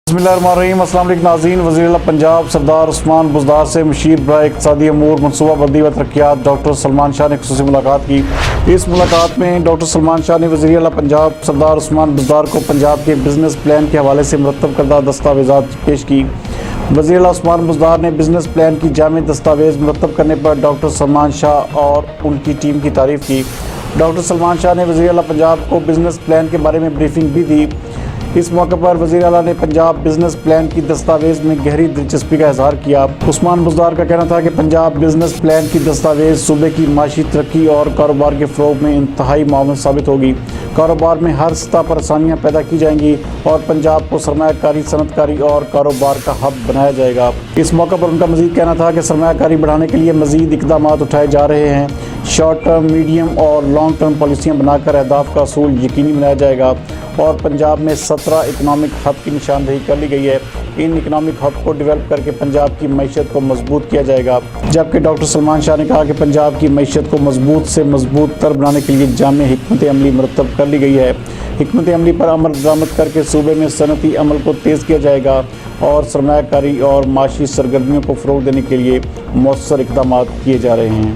بسم اللہ الرحمن الرحیم۔ السلام علیکم ناظرین۔ وزیراعلی پنجاب سردار عثمان بزدارسےمشیربرائےاقتصادی امور منصوبہ بندی و ترقیات ڈاکٹر سلمان شاہ نے خصوصی ملاقات کی۔ اس ملاقات میں ڈاکٹر سلمان شاہ نے وزیراعلی پنجاب سردار عثمان بزدار کو پنجاب کے بزنس پلان کے حوالے سے مرتب کردہ دستاویزات پیش کی۔ وزیراعلی عثمان بزدار نے بزنس پلان کی جامع دستاویز مرتب کرنے پر ڈاکٹر سلمان شاہ اور ان کی ٹیم کی تعریف کی۔ ڈاکٹر سلمان شاہ نے وزیراعلی پنجاب کو بزنس پلان کے بارے میں بریفنگ بھی دی۔ اس موقع پر وزیر اعلیٰ نے پنجاب بزنس پلان کی دستاویز میں گہری دلچسپی کا اظہار کیا۔ عثمان بزدار کا کہنا تھا کہ پنجاب بزنس پلان کی دستاویز صوبے کی معاشی ترقی اور کاروبار کے فروغ میں انتہائی معاون ثابت ہوگی۔ کاروبار میں ہر سطح پر آسانیاں پیدا کی جائیں گی اور پنجاب کو سرمایہ کاری، صنعت کاری اور کاروبار کا ہب بنایا جائے گا۔ اس موقع پر ان کا مزید کہنا تھا کہ سرمایہ کاری بڑھانے کے لیے مزید اقدامات اٹھائے جا رہے ہیں۔ شارٹ ٹرم، میڈیم اور لانگ ٹرم پالیسیاں بنا کر اہداف کا حصول یقینی بنایا جائے گا اور پنجاب میں 17 اکنامک ہب کی نشاندہی کر لی گئی ہے۔ ان اکنامک ہب کو ڈیولپ کر کے پنجاب کی معیشت کو مضبوط کیا جائے گا۔ جبکہ ڈاکٹر سلمان شاہ نے کہا کہ پنجاب کی معیشت کو مضبوط سے مضبوط تر بنانے کے لیے جامع حکمت عملی مرتب کر لی گئی ہے۔ حکمت عملی پر عمل درآمد کر کے صوبے میں صنعتی عمل کو تیز کیا جائے گا اور سرمایہ کاری اور معاشی سرگرمیوں کو فروغ دینے کے لیے مؤثر اقدامات کیے جا رہے ہیں۔